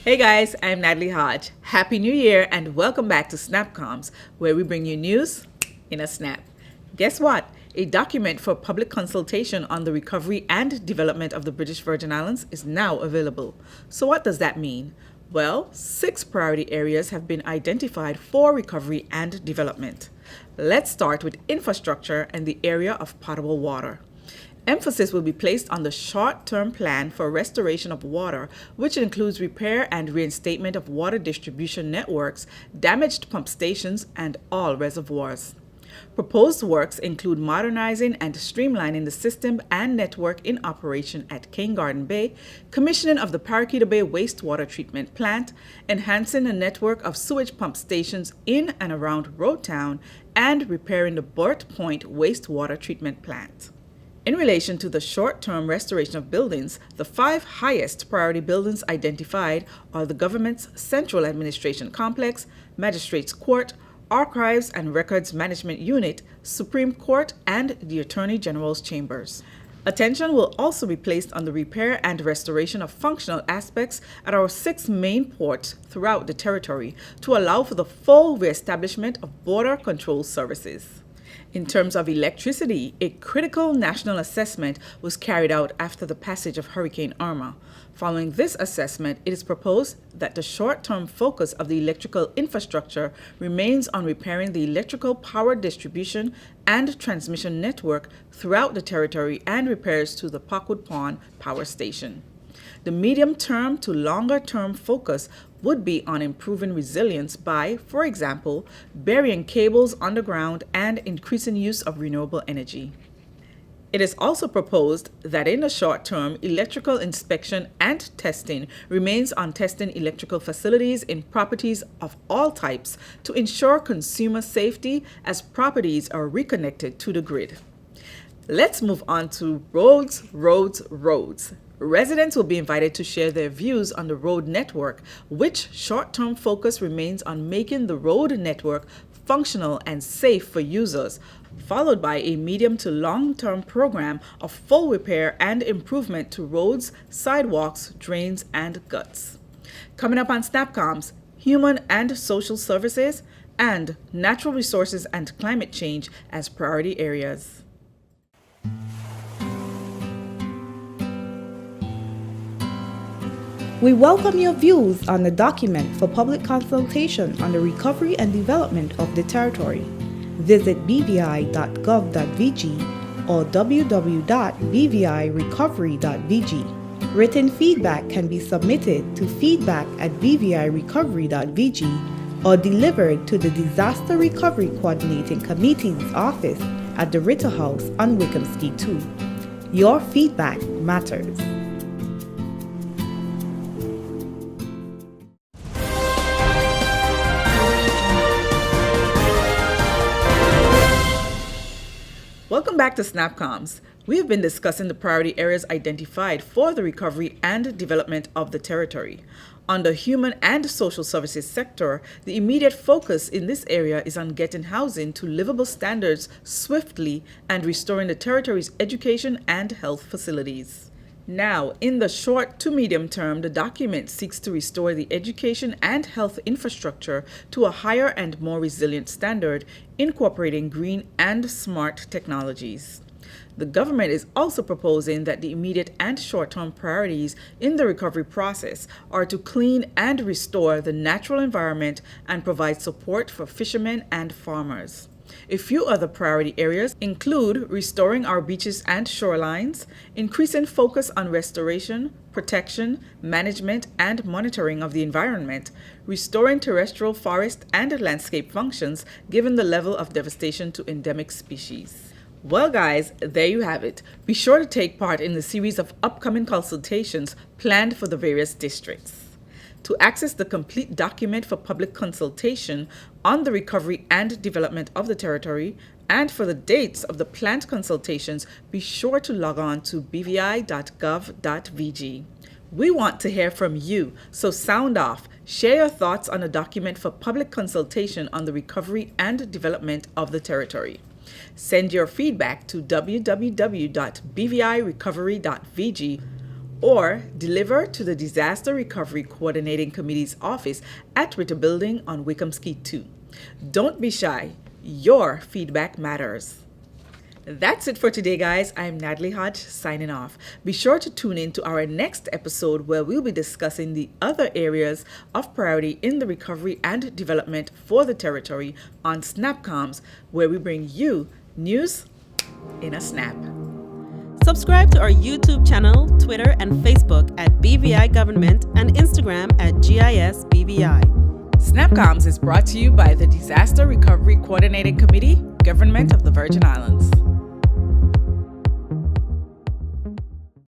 Hey guys, I'm Natalie Hodge. Happy New Year and welcome back to SnapComms, where we bring you news in a snap. Guess what? A document for public consultation on the recovery and development of the British Virgin Islands is now available. So what does that mean? Well, 6 priority areas have been identified for recovery and development. Let's start with infrastructure and the area of potable water. Emphasis will be placed on the short-term plan for restoration of water, which includes repair and reinstatement of water distribution networks, damaged pump stations, and all reservoirs. Proposed works include modernizing and streamlining the system and network in operation at King Garden Bay, commissioning of the Parakeeto Bay wastewater treatment plant, enhancing the network of sewage pump stations in and around Road Town, and repairing the Burt Point wastewater treatment plant. In relation to the short-term restoration of buildings, the 5 highest priority buildings identified are the government's Central Administration Complex, Magistrates Court, Archives and Records Management Unit, Supreme Court, and the Attorney General's Chambers. Attention will also be placed on the repair and restoration of functional aspects at our 6 main ports throughout the territory to allow for the full re-establishment of border control services. In terms of electricity, a critical national assessment was carried out after the passage of Hurricane Irma. Following this assessment, it is proposed that the short-term focus of the electrical infrastructure remains on repairing the electrical power distribution and transmission network throughout the territory and repairs to the Parkwood Pond Power Station. The medium-term to longer-term focus would be on improving resilience by, for example, burying cables underground and increasing use of renewable energy. It is also proposed that in the short term, electrical inspection and testing remains on testing electrical facilities in properties of all types to ensure consumer safety as properties are reconnected to the grid. Let's move on to roads. Residents will be invited to share their views on the road network, which short-term focus remains on making the road network functional and safe for users, followed by a medium to long-term program of full repair and improvement to roads, sidewalks, drains, and guts. Coming up on SnapComms, human and social services, and natural resources and climate change as priority areas. We welcome your views on the document for public consultation on the recovery and development of the territory. Visit bvi.gov.vg or www.bvirecovery.vg. Written feedback can be submitted to feedback@bvirecovery.vg or delivered to the Disaster Recovery Coordinating Committee's office at the Ritter House on Wickhamsky 2. Your feedback matters. Welcome back to SnapComms. We have been discussing the priority areas identified for the recovery and development of the territory. On the human and social services sector, the immediate focus in this area is on getting housing to livable standards swiftly and restoring the territory's education and health facilities. Now, in the short to medium term, the document seeks to restore the education and health infrastructure to a higher and more resilient standard, incorporating green and smart technologies. The government is also proposing that the immediate and short-term priorities in the recovery process are to clean and restore the natural environment and provide support for fishermen and farmers. A few other priority areas include restoring our beaches and shorelines, increasing focus on restoration, protection, management, and monitoring of the environment, restoring terrestrial forest and landscape functions given the level of devastation to endemic species. Well guys, there you have it. Be sure to take part in the series of upcoming consultations planned for the various districts. To access the complete document for public consultation on the recovery and development of the territory, and for the dates of the planned consultations, be sure to log on to bvi.gov.vg. We want to hear from you, so sound off. Share your thoughts on the document for public consultation on the recovery and development of the territory. Send your feedback to www.bvirecovery.vg or deliver to the Disaster Recovery Coordinating Committee's office at Ritter Building on Wickham Street 2. Don't be shy. Your feedback matters. That's it for today, guys. I'm Natalie Hodge signing off. Be sure to tune in to our next episode where we'll be discussing the other areas of priority in the recovery and development for the territory on SnapComms, where we bring you news in a snap. Subscribe to our YouTube channel, Twitter, and Facebook at BVI Government and Instagram at GISBVI. SnapComms is brought to you by the Disaster Recovery Coordinating Committee, Government of the Virgin Islands.